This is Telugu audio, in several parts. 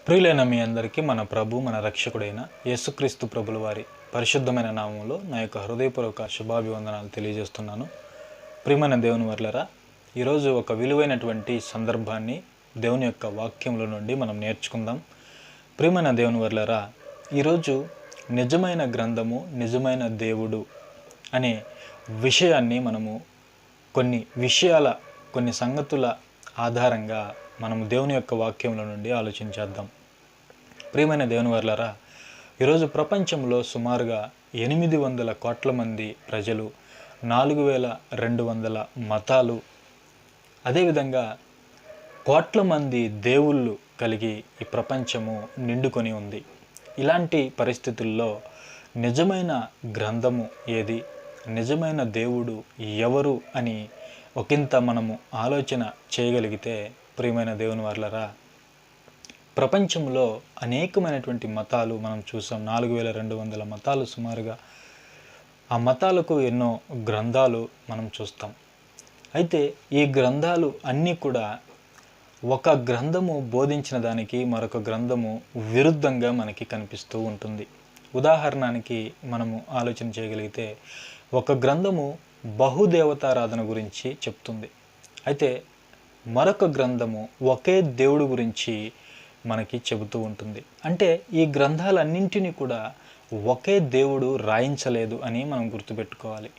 ప్రియులైన మీ అందరికీ మన ప్రభు మన రక్షకుడైన యేసుక్రీస్తు ప్రభుల వారి పరిశుద్ధమైన నామంలో నా యొక్క హృదయపూర్వక శుభాభివందనాలు తెలియజేస్తున్నాను. ప్రియమైన దేవుని వర్లరా, ఈరోజు ఒక విలువైనటువంటి సందర్భాన్ని దేవుని యొక్క వాక్యంలో నుండి మనం నేర్చుకుందాం. ప్రియమైన దేవుని వర్లరా, ఈరోజు నిజమైన గ్రంథము నిజమైన దేవుడు అనే విషయాన్ని మనము కొన్ని సంగతుల ఆధారంగా మనము దేవుని యొక్క వాక్యంలో నుండి ఆలోచించేద్దాం. ప్రియమైన దేవుని వర్లారా, ఈరోజు ప్రపంచంలో సుమారుగా 800 కోట్ల మంది ప్రజలు, 4200 మతాలు, అదేవిధంగా కోట్ల మంది దేవుళ్ళు కలిగి ఈ ప్రపంచము నిండుకొని ఉంది. ఇలాంటి పరిస్థితుల్లో నిజమైన గ్రంథము ఏది, నిజమైన దేవుడు ఎవరు అని ఒకంత మనము ఆలోచన చేయగలిగితే, ప్రియమైన దేవుని వర్లరా, ప్రపంచంలో అనేకమైనటువంటి మతాలు మనం చూసాం. 4200 మతాలు సుమారుగా. ఆ మతాలకు ఎన్నో గ్రంథాలు మనం చూస్తాం. అయితే ఈ గ్రంథాలు అన్నీ కూడా ఒక గ్రంథము బోధించిన దానికి మరొక గ్రంథము విరుద్ధంగా మనకి కనిపిస్తూ ఉంటుంది. ఉదాహరణకి మనము ఆలోచన చేయగలిగితే, ఒక గ్రంథము బహుదేవతారాధన గురించి చెప్తుంది. అయితే మరొక గ్రంథము ఒకే దేవుడి గురించి మనకి చెబుతూ ఉంటుంది. అంటే ఈ గ్రంథాలన్నింటినీ కూడా ఒకే దేవుడు రాయించలేదు అని మనం గుర్తుపెట్టుకోవాలి.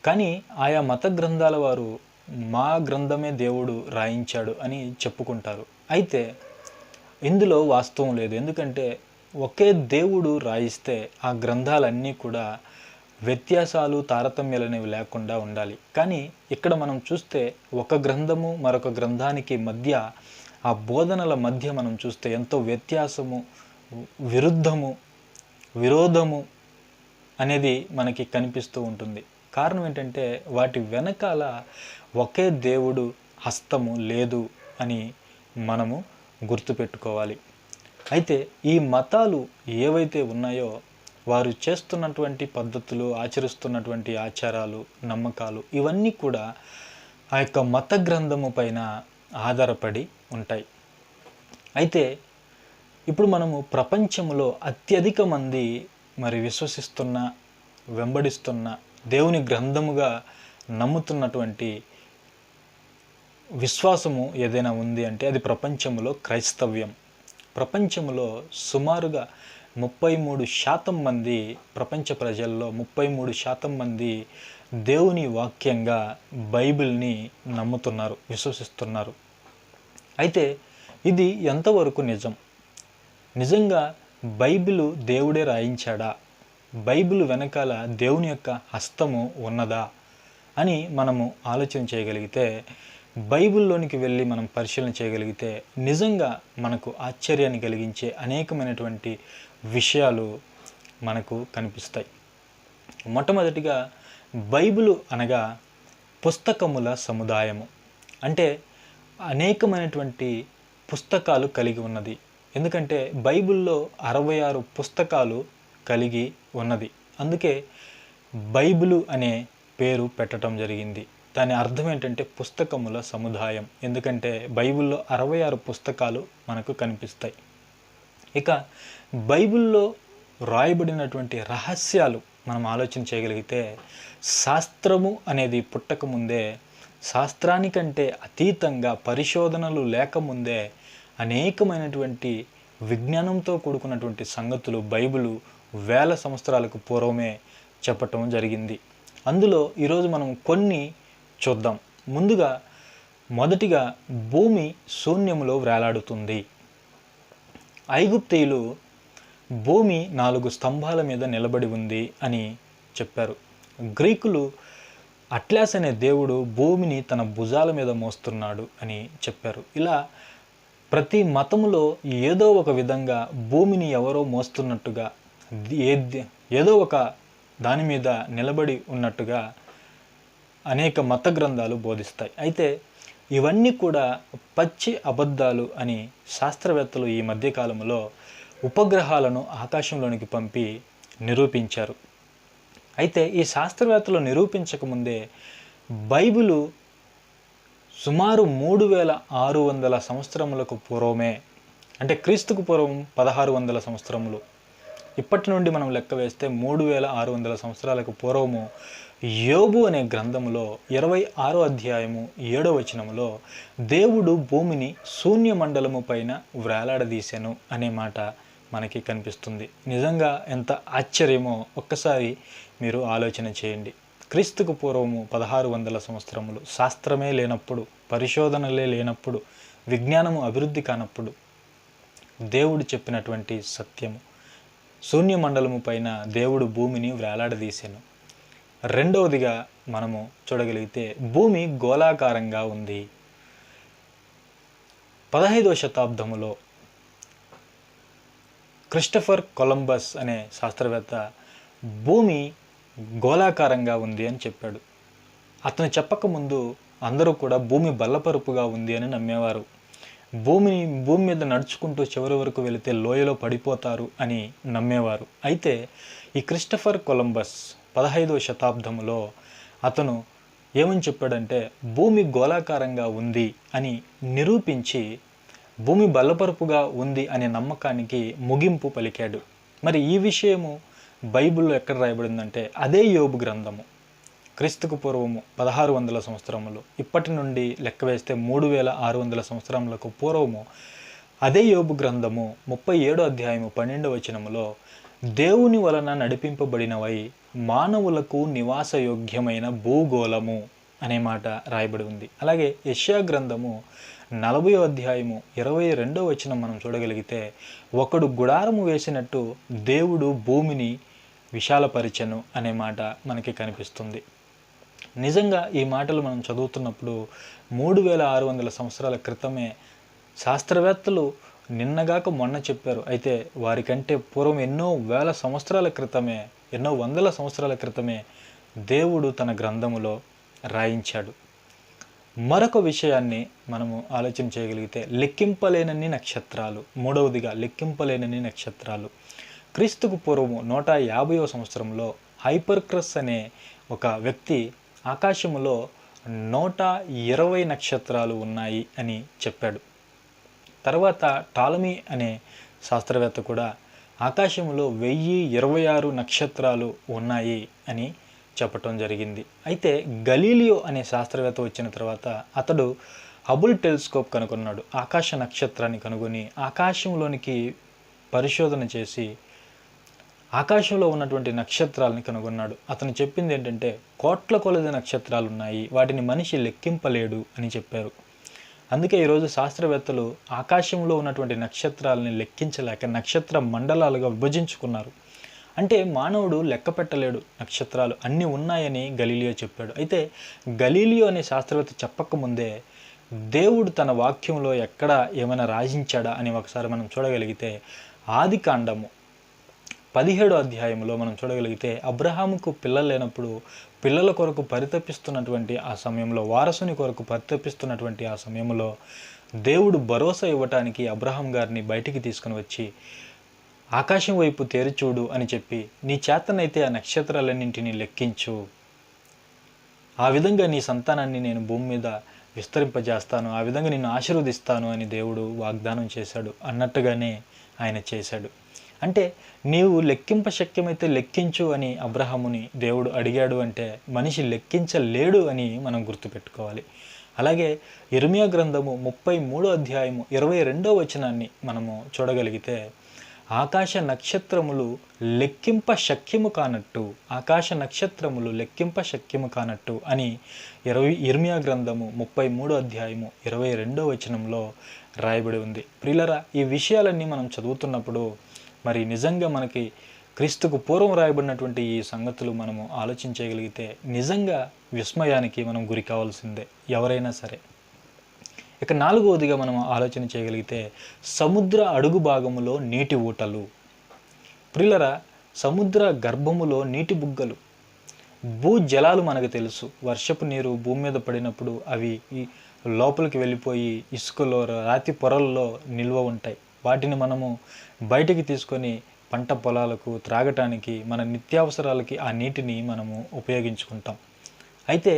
కానీ ఆయా మత గ్రంథాల వారు మా గ్రంథమే దేవుడు రాయించాడు అని చెప్పుకుంటారు. అయితే ఇందులో వాస్తవం లేదు. ఎందుకంటే ఒకే దేవుడు రాయిస్తే ఆ గ్రంథాలన్నీ కూడా వ్యత్యాసాలు తారతమ్యాలు అనేవి లేకుండా ఉండాలి. కానీ ఇక్కడ మనం చూస్తే ఒక గ్రంథము మరొక గ్రంథానికి మధ్య, ఆ బోధనల మధ్య మనం చూస్తే ఎంతో వ్యత్యాసము, విరోధము అనేది మనకి కనిపిస్తూ ఉంటుంది. కారణం ఏంటంటే వాటి వెనకాల ఒకే దేవుడు హస్తము లేదు అని మనము గుర్తుపెట్టుకోవాలి. అయితే ఈ మతాలు ఏవైతే ఉన్నాయో వారు చేస్తున్నటువంటి పద్ధతులు, ఆచరిస్తున్నటువంటి ఆచారాలు, నమ్మకాలు ఇవన్నీ కూడా ఆ యొక్క మత గ్రంథము పైన ఆధారపడి ఉంటాయి. అయితే ఇప్పుడు మనము ప్రపంచంలో అత్యధిక మంది విశ్వసిస్తున్న, వెంబడిస్తున్న, దేవుని గ్రంథముగా నమ్ముతున్నటువంటి విశ్వాసము ఏదైనా ఉంది అంటే అది ప్రపంచంలో క్రైస్తవ్యం. ప్రపంచంలో సుమారుగా 33% మంది, ప్రపంచ ప్రజల్లో 33% మంది దేవుని వాక్యంగా బైబిల్ని నమ్ముతున్నారు, విశ్వసిస్తున్నారు. అయితే ఇది ఎంతవరకు నిజం? నిజంగా బైబిలు దేవుడే రాయించాడా? బైబిల్ వెనకాల దేవుని యొక్క హస్తము ఉన్నదా అని మనము ఆలోచన చేయగలిగితే, బైబిల్లోనికి వెళ్ళి మనం పరిశీలన చేయగలిగితే నిజంగా మనకు ఆశ్చర్యాన్ని కలిగించే అనేకమైనటువంటి విషయాలు మనకు కనిపిస్తాయి. మొట్టమొదటిగా బైబిలు అనగా పుస్తకముల సముదాయము. అంటే అనేకమైనటువంటి పుస్తకాలు కలిగి ఉన్నది. ఎందుకంటే బైబిల్లో 66 పుస్తకాలు కలిగి ఉన్నది. అందుకే బైబిలు అనే పేరు పెట్టడం జరిగింది. దాని అర్థం ఏంటంటే పుస్తకముల సముదాయం. ఎందుకంటే బైబిల్లో 66 పుస్తకాలు మనకు కనిపిస్తాయి. ఇక బైబిల్లో రాయబడినటువంటి రహస్యాలు మనం ఆలోచన చేయగలిగితే, శాస్త్రము అనేది పుట్టకముందే, శాస్త్రానికంటే అతీతంగా పరిశోధనలు లేకముందే అనేకమైనటువంటి విజ్ఞానంతో కూడుకున్నటువంటి సంగతులు బైబిలు 1000 సంవత్సరాలకు పూర్వమే చెప్పటం జరిగింది. అందులో ఈరోజు మనం కొన్ని చూద్దాం. మొదటిగా భూమి శూన్యములో వేలాడుతుంది. ఐగుప్తీయులు భూమి 4 స్తంభాల మీద నిలబడి ఉంది అని చెప్పారు. గ్రీకులు అట్లాస్ అనే దేవుడు భూమిని తన భుజాల మీద మోస్తున్నాడు అని చెప్పారు. ఇలా ప్రతి మతములో ఏదో ఒక విధంగా భూమిని ఎవరో మోస్తున్నట్టుగా, ఏదో ఒక దాని మీద నిలబడి ఉన్నట్టుగా అనేక మత గ్రంథాలు బోధిస్తాయి. అయితే ఇవన్నీ కూడా పచ్చి అబద్ధాలు అని శాస్త్రవేత్తలు ఈ మధ్యకాలంలో ఉపగ్రహాలను ఆకాశంలోనికి పంపి నిరూపించారు. అయితే ఈ శాస్త్రవేత్తలు నిరూపించకముందే బైబిలు సుమారు 3600 సంవత్సరములకు పూర్వమే అంటే క్రీస్తుకు పూర్వం 1600 సంవత్సరములు. ఇప్పటి నుండి మనం లెక్క వేస్తే 3600 సంవత్సరాలకు పూర్వము యోబు అనే గ్రంథములో 26వ అధ్యాయము 7వ వచనములో దేవుడు భూమిని శూన్యమండలము పైన వ్రేలాడదీశాను అనే మాట మనకి కనిపిస్తుంది. నిజంగా ఎంత ఆశ్చర్యమో ఒక్కసారి మీరు ఆలోచన చేయండి. క్రీస్తుకు పూర్వము 1600 సంవత్సరములు, శాస్త్రమే లేనప్పుడు, పరిశోధనలే లేనప్పుడు, విజ్ఞానము అభివృద్ధి కానప్పుడు దేవుడు చెప్పినటువంటి సత్యము, శూన్యమండలము పైన దేవుడు భూమిని వ్రేలాడదీశాను. రెండవదిగా మనము చూడగలిగితే భూమి గోళాకారంగా ఉంది. 15వ శతాబ్దములో క్రిస్టఫర్ కొలంబస్ అనే శాస్త్రవేత్త భూమి గోళాకారంగా ఉంది అని చెప్పాడు. అతను చెప్పకముందు అందరూ కూడా భూమి బల్లపరుపుగా ఉంది అని నమ్మేవారు. భూమి మీద నడుచుకుంటూ చివరి వరకు వెళితే లోయలో పడిపోతారు అని నమ్మేవారు. అయితే ఈ క్రిస్టఫర్ కొలంబస్ 15వ శతాబ్దంలో అతను ఏమని చెప్పాడంటే భూమి గోళాకారంగా ఉంది అని నిరూపించి భూమి బల్లపరుపుగా ఉంది అనే నమ్మకానికి ముగింపు పలికాడు. మరి ఈ విషయము బైబిల్లో ఎక్కడ రాయబడిందంటే అదే యోబు గ్రంథము. క్రీస్తుకు పూర్వము 1600 సంవత్సరములు, ఇప్పటి నుండి లెక్క వేస్తే 3600 సంవత్సరములకు పూర్వము అదే యోబు గ్రంథము 37వ అధ్యాయము 12వ వచనములో దేవుని వలన నడిపింపబడినవై మానవులకు నివాసయోగ్యమైన భూగోళము అనే మాట రాయబడి ఉంది. అలాగే యెషయా గ్రంథము 40వ అధ్యాయము 22వ వచనం మనం చూడగలిగితే ఒకడు గుడారము వేసినట్టు దేవుడు భూమిని విశాలపరిచెను అనే మాట మనకి కనిపిస్తుంది. నిజంగా ఈ మాటలు మనం చదువుతున్నప్పుడు 3600 సంవత్సరాల క్రితమే శాస్త్రవేత్తలు నిన్నగాక మొన్న చెప్పారు. అయితే వారికంటే పూర్వం ఎన్నో వేల సంవత్సరాల క్రితమే, ఎన్నో వందల సంవత్సరాల క్రితమే దేవుడు తన గ్రంథములో రాయించాడు. మరొక విషయాన్ని మనము ఆలోచన చేయగలిగితే లెక్కింపలేనన్ని నక్షత్రాలు. మూడవదిగా లెక్కింపలేనన్ని నక్షత్రాలు. క్రీస్తుకు పూర్వము 150వ సంవత్సరంలో హైపర్క్రస్ అనే ఒక వ్యక్తి ఆకాశములో 120 నక్షత్రాలు ఉన్నాయి అని చెప్పాడు. తర్వాత టాలమీ అనే శాస్త్రవేత్త కూడా ఆకాశంలో 1026 నక్షత్రాలు ఉన్నాయి అని చెప్పటం జరిగింది. అయితే గలీలియో అనే శాస్త్రవేత్త వచ్చిన తర్వాత అతడు హబుల్ టెలిస్కోప్ కనుగొన్నాడు. ఆకాశ నక్షత్రాన్ని కనుగొని ఆకాశంలోనికి పరిశోధన చేసి ఆకాశంలో ఉన్నటువంటి నక్షత్రాలని కనుగొన్నాడు. అతను చెప్పింది ఏంటంటే కోట్ల కొలది నక్షత్రాలు ఉన్నాయి, వాటిని మనిషి లెక్కింపలేడు అని చెప్పారు. అందుకే ఈరోజు శాస్త్రవేత్తలు ఆకాశంలో ఉన్నటువంటి నక్షత్రాలని లెక్కించలేక నక్షత్ర మండలాలుగా విభజించుకున్నారు. అంటే మానవుడు లెక్క పెట్టలేడు, నక్షత్రాలు అన్నీ ఉన్నాయని గలీలియో చెప్పాడు. అయితే గలీలియో అనే శాస్త్రవేత్త చెప్పకముందే దేవుడు తన వాక్యంలో ఎక్కడ ఏమైనా రాజించాడా అని ఒకసారి మనం చూడగలిగితే ఆదికాండము 17వ అధ్యాయంలో మనం చూడగలిగితే అబ్రహాముకు పిల్లలు లేనప్పుడు పిల్లల కొరకు పరితపిస్తున్నటువంటి ఆ సమయంలో, వారసుని కొరకు పరితపిస్తున్నటువంటి ఆ సమయంలో దేవుడు భరోసా ఇవ్వటానికి అబ్రహాం గారిని బయటికి తీసుకుని వచ్చి ఆకాశం వైపు తేరిచూడు అని చెప్పి నీ చేతనైతే ఆ నక్షత్రాలన్నింటినీ లెక్కించు, ఆ విధంగా నీ సంతానాన్ని నేను భూమి మీద విస్తరింపజేస్తాను, ఆ విధంగా నిన్ను ఆశీర్వదిస్తాను అని దేవుడు వాగ్దానం చేశాడు. అన్నట్టుగానే ఆయన చేశాడు. అంటే నీవు లెక్కింప శక్యమైతే లెక్కించు అని అబ్రహాముని దేవుడు అడిగాడు అంటే మనిషి లెక్కించలేడు అని మనం గుర్తుపెట్టుకోవాలి. అలాగే ఇర్మియా గ్రంథము 33వ అధ్యాయము 22వ వచనాన్ని మనము చూడగలిగితే ఆకాశ నక్షత్రములు లెక్కింప శక్యము కానట్టు, ఆకాశ నక్షత్రములు లెక్కింప శక్యము కానట్టు అని ఇర్మియా గ్రంథము 33వ అధ్యాయము 22వ వచనంలో రాయబడి ఉంది. ప్రియులరా, ఈ విషయాలన్నీ మనం చదువుతున్నప్పుడు మరి నిజంగా మనకి క్రీస్తుకు పూర్వం రాయబడినటువంటి ఈ సంగతులు మనము ఆలోచించగలిగితే నిజంగా విస్మయానికి మనం గురి కావాల్సిందే ఎవరైనా సరే. ఇక 4వదిగా మనం ఆలోచన చేయగలిగితే సముద్ర అడుగు భాగములో నీటి ఊటలు. ప్రియులరా, సముద్ర గర్భములో నీటి బుగ్గలు, భూ జలాలు మనకు తెలుసు. వర్షపు నీరు భూమి మీద పడినప్పుడు అవి లోపలికి వెళ్ళిపోయి ఇసుకలో, రాతి పొరల్లో నిల్వ ఉంటాయి. వాటిని మనము బయటికి తీసుకొని పంట పొలాలకు, త్రాగటానికి, మన నిత్యావసరాలకి ఆ నీటిని మనము ఉపయోగించుకుంటాం. అయితే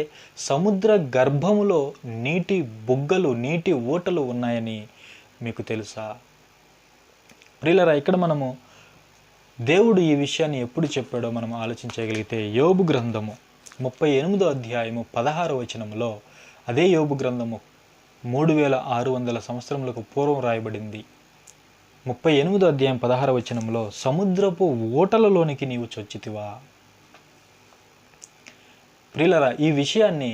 సముద్ర గర్భములో నీటి బుగ్గలు, నీటి ఊటలు ఉన్నాయని మీకు తెలుసా? ప్రియులారా, ఇక్కడ మనము దేవుడు ఈ విషయాన్ని ఎప్పుడు చెప్పాడో మనం ఆలోచించగలిగితే యోబు గ్రంథము 38వ అధ్యాయము 16వ వచనంలో, అదే యోబు గ్రంథము 3600 సంవత్సరములకు పూర్వం రాయబడింది. 38వ అధ్యాయం 16వ వచనంలో, సముద్రపు ఊటలలోనికి నీవు చొచ్చితివా. ప్రియులారా, ఈ విషయాన్ని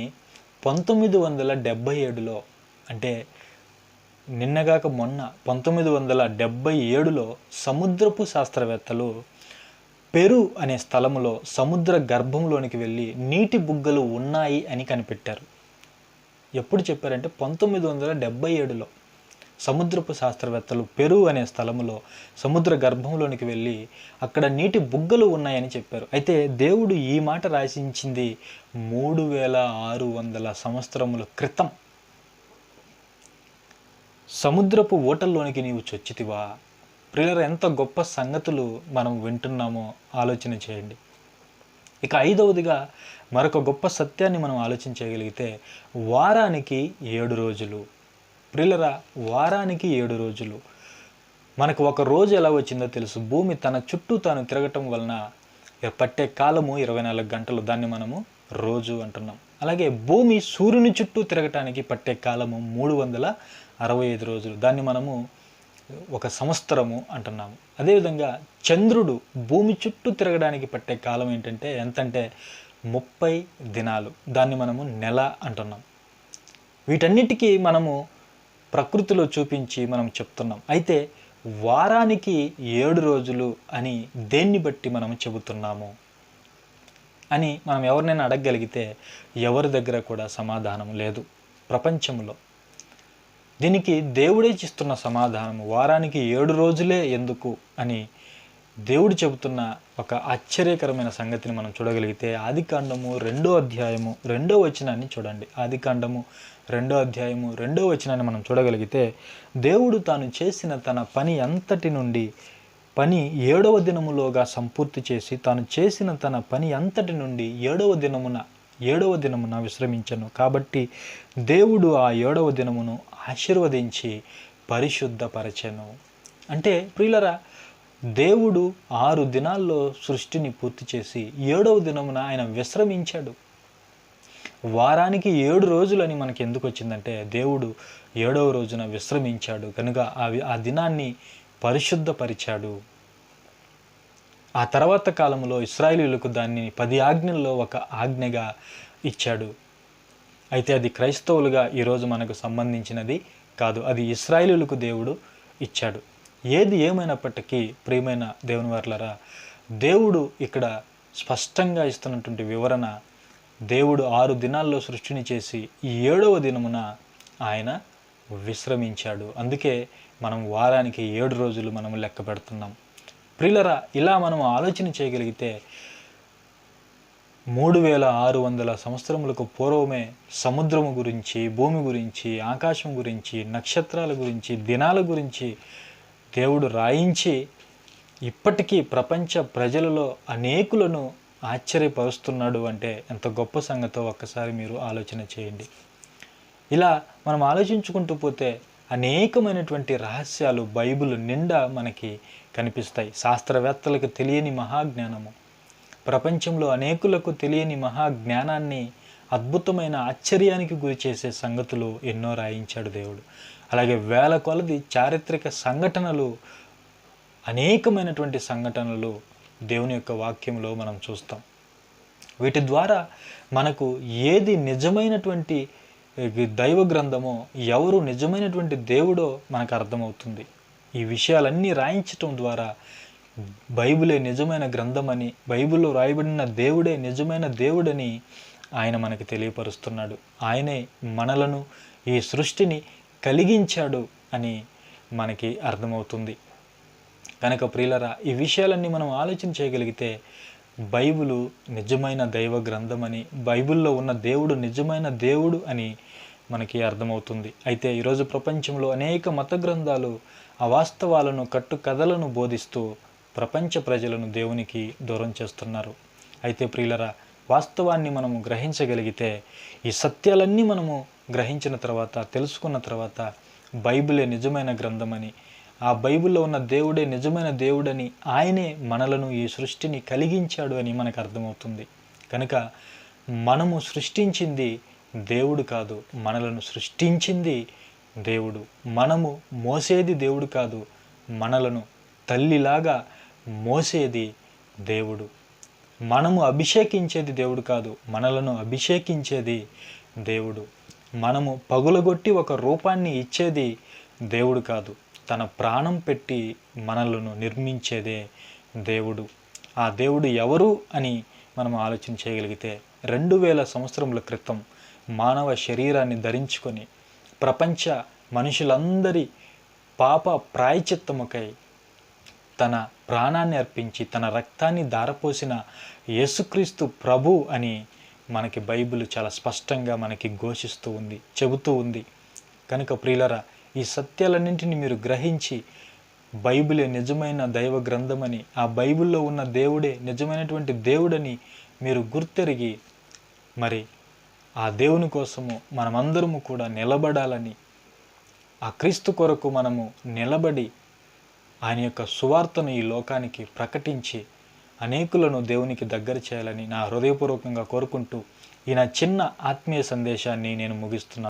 1977లో, అంటే నిన్నగాక మొన్న 1977లో సముద్రపు శాస్త్రవేత్తలు పెరు అనే స్థలములో సముద్ర గర్భంలోనికి వెళ్ళి నీటి బుగ్గలు ఉన్నాయి అని కనిపెట్టారు. ఎప్పుడు చెప్పారంటే 1977లో సముద్రపు శాస్త్రవేత్తలు పెరు అనే స్థలములో సముద్ర గర్భంలోనికి వెళ్ళి అక్కడ నీటి బుగ్గలు ఉన్నాయని చెప్పారు. అయితే దేవుడు ఈ మాట రాసించింది 3600 సంవత్సరముల క్రితం. సముద్రపు ఓటల్లోనికి నీవు చొచ్చితివా. ప్రియులారా, ఎంత గొప్ప సంగతులు మనం వింటున్నామో ఆలోచన చేయండి. ఇక 5వదిగా మరొక గొప్ప సత్యాన్ని మనం ఆలోచించగలిగితే, వారానికి 7 రోజులు. ప్రియులారా, వారానికి 7 రోజులు. మనకు ఒక రోజు ఎలా వచ్చిందో తెలుసు. భూమి తన చుట్టూ తాను తిరగటం వలన పట్టే కాలము 24 గంటలు. దాన్ని మనము రోజు అంటున్నాం. అలాగే భూమి సూర్యుని చుట్టూ తిరగటానికి పట్టే కాలము 365 రోజులు. దాన్ని మనము ఒక సంవత్సరము అంటున్నాము. అదేవిధంగా చంద్రుడు భూమి చుట్టూ తిరగడానికి పట్టే కాలం ఏంటంటే ఎంతంటే 30 దినాలు. దాన్ని మనము నెల అంటున్నాం. వీటన్నిటికీ మనము ప్రకృతిలో చూపించి మనం చెప్తున్నాం. అయితే వారానికి 7 రోజులు అని దేన్ని బట్టి మనం చెబుతున్నాము అని మనం ఎవరినైనా అడగగలిగితే ఎవరి దగ్గర కూడా సమాధానం లేదు ప్రపంచంలో. దీనికి దేవుడే ఇస్తున్న సమాధానం, వారానికి 7 రోజులే ఎందుకు అని దేవుడు చెబుతున్న ఒక ఆశ్చర్యకరమైన సంగతిని మనం చూడగలిగితే ఆదికాండము 2వ అధ్యాయము 2వ వచనాన్ని చూడండి. ఆదికాండము 2వ అధ్యాయము 2వ వచనాన్ని మనం చూడగలిగితే, దేవుడు తాను చేసిన తన పని అంతటి నుండి పని 7వ దినములోగా సంపూర్తి చేసి తాను చేసిన తన పని అంతటి నుండి 7వ దినమున విశ్రమించను. కాబట్టి దేవుడు ఆ 7వ దినమును ఆశీర్వదించి పరిశుద్ధపరచెను. అంటే ప్రియులరా, దేవుడు 6 దినాల్లో సృష్టిని పూర్తి చేసి 7వ దినమున ఆయన విశ్రమించాడు. వారానికి 7 రోజులని మనకి ఎందుకు వచ్చిందంటే దేవుడు 7వ రోజున విశ్రమించాడు కనుక ఆ దినాన్ని పరిశుద్ధపరిచాడు. ఆ తర్వాత కాలంలో ఇశ్రాయేలీయులకు దాన్ని 10 ఆజ్ఞల్లో ఒక ఆజ్ఞగా ఇచ్చాడు. అయితే అది క్రైస్తవులుగా ఈరోజు మనకు సంబంధించినది కాదు. అది ఇశ్రాయేలీయులకు దేవుడు ఇచ్చాడు. ఏది ఏమైనప్పటికీ ప్రియమైన దేవుని వారలారా, దేవుడు ఇక్కడ స్పష్టంగా ఇస్తున్నటువంటి వివరణ, దేవుడు 6 దినాల్లో సృష్టిని చేసి 7వ దినమున ఆయన విశ్రమించాడు. అందుకే మనం వారానికి 7 రోజులు మనం లెక్క పెడుతున్నాం. ప్రియులరా, ఇలా మనం ఆలోచన చేయగలిగితే 3600 సంవత్సరములకు పూర్వమే సముద్రము గురించి, భూమి గురించి, ఆకాశం గురించి, నక్షత్రాల గురించి, దినాల గురించి దేవుడు రాయించి ఇప్పటికీ ప్రపంచ ప్రజలలో అనేకులను ఆశ్చర్యపరుస్తున్నాడు అంటే ఎంత గొప్ప సంగతో ఒక్కసారి మీరు ఆలోచన చేయండి. ఇలా మనం ఆలోచించుకుంటూ పోతే అనేకమైనటువంటి రహస్యాలు బైబిల్ నిండా మనకి కనిపిస్తాయి. శాస్త్రవేత్తలకు తెలియని మహాజ్ఞానము, ప్రపంచంలో అనేకులకు తెలియని మహాజ్ఞానాన్ని, అద్భుతమైన ఆశ్చర్యానికి గురి చేసే సంగతులు ఎన్నో రాయించాడు దేవుడు. అలాగే వేల కొలది చారిత్రక సంఘటనలు, అనేకమైనటువంటి సంఘటనలు దేవుని యొక్క వాక్యంలో మనం చూస్తాం. వీటి ద్వారా మనకు ఏది నిజమైనటువంటి దైవ గ్రంథమో, ఎవరు నిజమైనటువంటి దేవుడో మనకు అర్థమవుతుంది. ఈ విషయాలన్నీ రాయించటం ద్వారా బైబిలే నిజమైన గ్రంథమని, బైబిల్లో రాయబడిన దేవుడే నిజమైన దేవుడని ఆయన మనకి తెలియపరుస్తున్నాడు. ఆయనే మనలను, ఈ సృష్టిని కలిగించాడు అని మనకి అర్థమవుతుంది. కనుక ప్రియులరా, ఈ విషయాలన్నీ మనం ఆలోచన చేయగలిగితే బైబిలు నిజమైన దైవ గ్రంథమని, బైబిల్లో ఉన్న దేవుడు నిజమైన దేవుడు అని మనకి అర్థమవుతుంది. అయితే ఈరోజు ప్రపంచంలో అనేక మత గ్రంథాలు అవాస్తవాలను, కట్టుకథలను బోధిస్తూ ప్రపంచ ప్రజలను దేవునికి దూరం చేస్తున్నారు. అయితే ప్రియులరా, వాస్తవాన్ని మనము గ్రహించగలిగితే, ఈ సత్యాలన్నీ మనము గ్రహించిన తర్వాత, తెలుసుకున్న తర్వాత బైబిలే నిజమైన గ్రంథమని, ఆ బైబిల్లో ఉన్న దేవుడే నిజమైన దేవుడని, ఆయనే మనలను ఈ సృష్టిని కలిగించాడు అని మనకు అర్థమవుతుంది. కనుక మనము సృష్టించింది దేవుడు కాదు, మనలను సృష్టించింది దేవుడు. మనము మోసేది దేవుడు కాదు, మనలను తల్లిలాగా మోసేది దేవుడు. మనము అభిషేకించేది దేవుడు కాదు, మనలను అభిషేకించేది దేవుడు. మనము పగులగొట్టి ఒక రూపాన్ని ఇచ్చేది దేవుడు కాదు, తన ప్రాణం పెట్టి మనలను నిర్మించేదే దేవుడు. ఆ దేవుడు ఎవరు అని మనం ఆలోచన చేయగలిగితే 2000 సంవత్సరముల క్రితం మానవ శరీరాన్ని ధరించుకొని ప్రపంచ మనుషులందరి పాప ప్రాయచిత్తముకై తన ప్రాణాన్ని అర్పించి తన రక్తాన్ని ధారపోసిన యేసుక్రీస్తు ప్రభు అని మనకి బైబిల్ చాలా స్పష్టంగా మనకి ఘోషిస్తూ ఉంది, చెబుతూ ఉంది. కనుక ప్రియులరా, ఈ సత్యాలన్నింటినీ మీరు గ్రహించి బైబిలే నిజమైన దైవ గ్రంథమని, ఆ బైబిల్లో ఉన్న దేవుడే నిజమైనటువంటి దేవుడని మీరు గుర్తెరిగి మరి ఆ దేవుని కోసము మనమందరము కూడా నిలబడాలని, ఆ క్రీస్తు కొరకు మనము నిలబడి ఆయన యొక్క సువార్తను ఈ లోకానికి ప్రకటించి అనేకులను దేవునికి దగ్గర చేయాలని నా హృదయపూర్వకంగా కోరుకుంటూ ఈ నా చిన్న ఆత్మీయ సందేశాన్ని నేను ముగిస్తున్నాను.